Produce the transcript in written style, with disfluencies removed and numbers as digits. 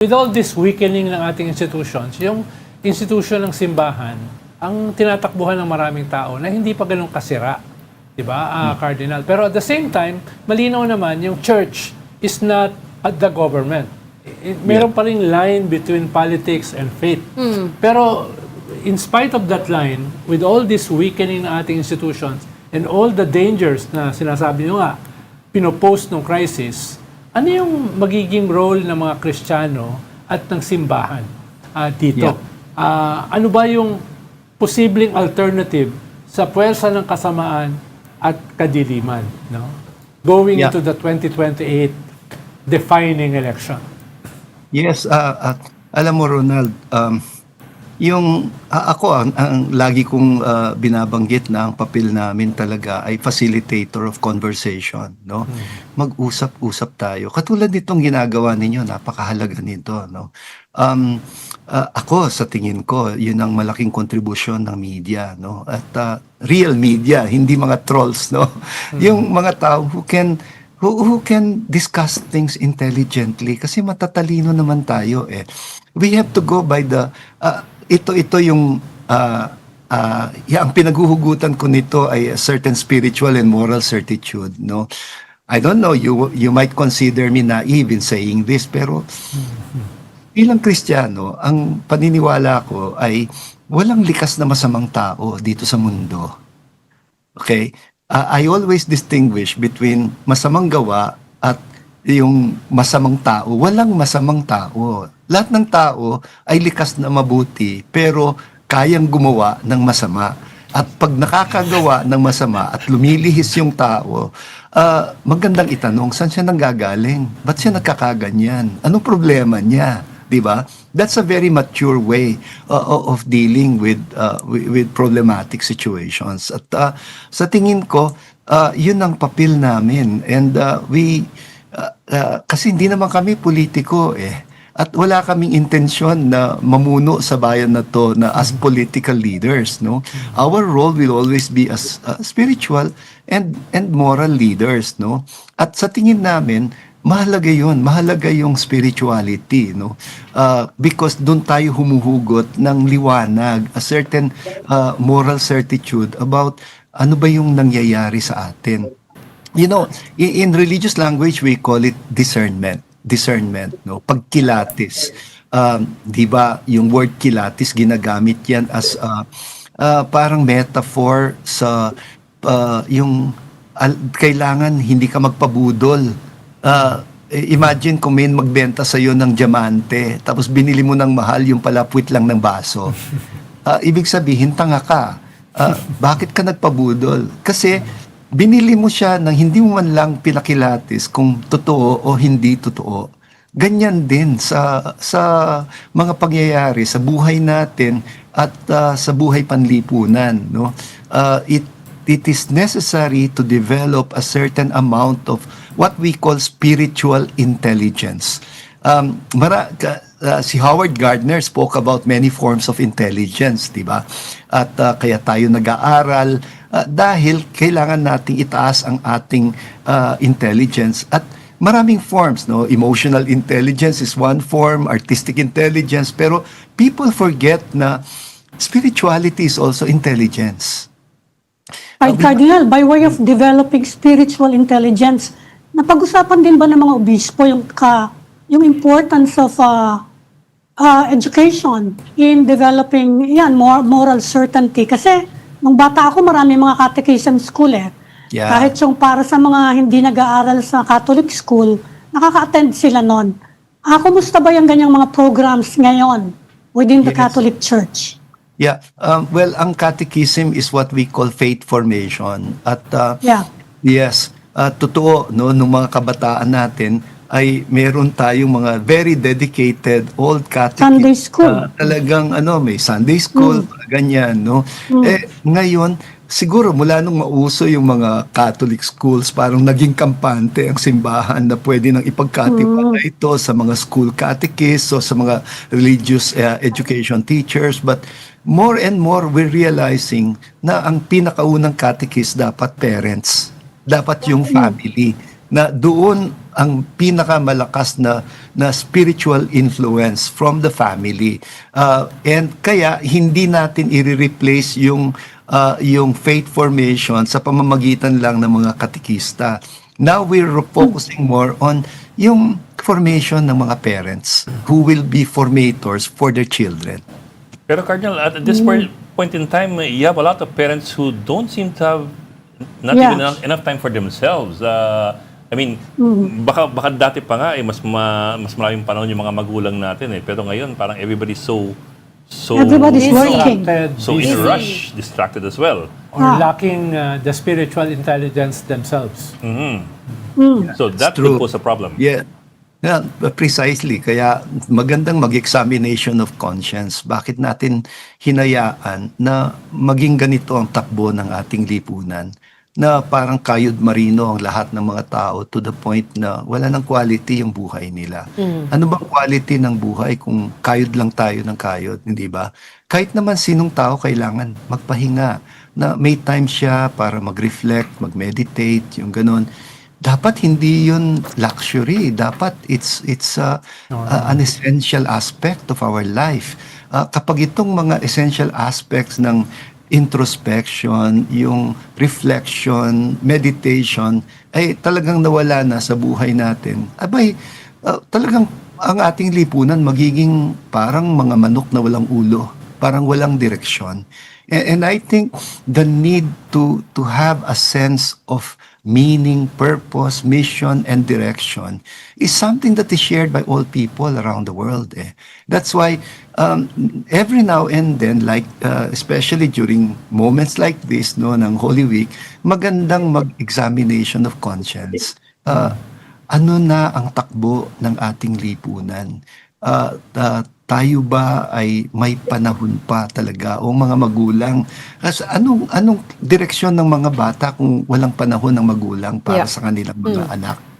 With all this weakening ng ating institutions, yung institution ng simbahan, ang tinatakbuhan ng maraming tao na hindi pa ganun kasira. Diba, Cardinal? Pero at the same time, malinaw naman yung church is not the government. Meron pa ring line between politics and faith. Pero in spite of that line, with all this weakening ng ating institutions and all the dangers na sinasabi nyo nga, pinopost ng crisis, ano yung magiging role ng mga Kristiyano at ng simbahan dito? Ano ba yung posibleng alternative sa puwersa ng kasamaan at kadiliman, no? Going into the 2028 defining election? Yes, alam mo Ronald, yung ako ang lagi kong binabanggit na ang papel namin talaga ay facilitator of conversation, no? Mag-usap-usap tayo. Katulad nitong ginagawa ninyo, napakahalaga nito, no? Ako sa tingin ko, yun ang malaking kontribusyon ng media, no? At real media, hindi mga trolls, no? Yung mga tao who can discuss things intelligently kasi matatalino naman tayo eh. We have to go by the ito yung ang pinaghuhugutan ko nito ay a certain spiritual and moral certitude, no? I don't know, you might consider me naive in saying this, pero bilang Kristiyano, ang paniniwala ko ay walang likas na masamang tao dito sa mundo. Okay? I always distinguish between masamang gawa at yung masamang tao. Walang masamang tao. Lahat ng tao ay likas na mabuti pero kayang gumawa ng masama. At pag nakakagawa ng masama at lumilihis yung tao, magandang itanong, saan siya nanggagaling? Ba't siya nagkakaganyan? Anong problema niya? Diba? That's a very mature way of dealing with problematic situations. At sa tingin ko, yun ang papel namin. And kasi hindi naman kami politiko eh. At wala kaming intensyon na mamuno sa bayan na to na as political leaders, no? Our role will always be as spiritual and moral leaders, no? At sa tingin namin, mahalaga yun, mahalaga yung spirituality, no? Because doon tayo humuhugot ng liwanag, a certain moral certitude about ano ba yung nangyayari sa atin. You know, in religious language, we call it discernment, no? Pagkilatis. Di ba, yung word kilatis, ginagamit yan as parang metaphor sa yung kailangan hindi ka magpabudol. Imagine kung may magbenta sa iyo ng diamante, tapos binili mo ng mahal, yung pala puwit lang ng baso. Ibig sabihin, tanga ka. Bakit ka nagpabudol? Kasi binili mo siya nang hindi mo man lang pinakilatis kung totoo o hindi totoo. Ganyan din sa mga pangyayari sa buhay natin at sa buhay panlipunan, no? It is necessary to develop a certain amount of what we call spiritual intelligence. Si Howard Gardner spoke about many forms of intelligence, di ba? At kaya tayo nag-aaral dahil kailangan nating itaas ang ating intelligence at maraming forms, no? Emotional intelligence is one form, artistic intelligence, pero people forget na spirituality is also intelligence. Cardinal, by way of developing spiritual intelligence, napag-usapan din ba ng mga obispo yung importance of education in developing moral certainty? Kasi nung bata ako, marami mga catechism school eh. Yeah. Kahit yung para sa mga hindi nag-aaral sa Catholic school, nakaka-attend sila nun. Kumusta ba yung ganyang mga programs ngayon within the Catholic Church? Yeah, well, ang catechism is what we call faith formation. At yes, totoo, no, nung mga kabataan natin ay meron tayong mga very dedicated old catechists. Sunday school. Talagang may Sunday school, ganyan, no. Ngayon, siguro mula nung mauso yung mga Catholic schools, parang naging kampante ang simbahan na pwede nang ipagkatiwala ito sa mga school catechists o sa mga religious education teachers. But more and more, we're realizing na ang pinakaunang catechist dapat parents. Dapat yung family. Na doon ang pinakamalakas na spiritual influence from the family. And kaya hindi natin i-replace yung faith formation sa pamamagitan lang ng mga katikista. Now we're focusing more on yung formation ng mga parents who will be formators for their children. Pero Cardinal, at this point in time, you have a lot of parents who don't seem to have not Yeah. even enough time for themselves. I mean, baka dati pa nga mas maraming panahon yung mga magulang natin eh. Pero ngayon parang everybody's so Everybody's working. Distracted, so in a busy, rush, distracted as well. or lacking the spiritual intelligence themselves. So that true. could pose a problem. Yeah. Yeah, precisely. Kaya magandang mag-examination of conscience. Bakit natin hinayaan na maging ganito ang takbo ng ating lipunan? Na parang kayod marino ang lahat ng mga tao to the point na wala ng quality yung buhay nila. Ano bang quality ng buhay kung kayod lang tayo ng kayod, hindi ba? Kahit naman sinong tao kailangan magpahinga, na may time siya para mag-reflect, mag-meditate, yung ganun. Dapat hindi yun luxury. Dapat it's an essential aspect of our life. Kapag itong mga essential aspects ng introspection, yung reflection, meditation, ay talagang nawala na sa buhay natin, abay, talagang ang ating lipunan magiging parang mga manok na walang ulo, parang walang direksyon. And I think the need to have a sense of meaning, purpose, mission, and direction is something that is shared by all people around the world. That's why every now and then, like especially during moments like this, no, ng Holy Week, magandang mag-examination of conscience. Ano na ang takbo ng ating lipunan? Tayo ba ay may panahon pa talaga o mga magulang? Kasi anong direksyon ng mga bata kung walang panahon ng magulang para sa kanilang mga anak?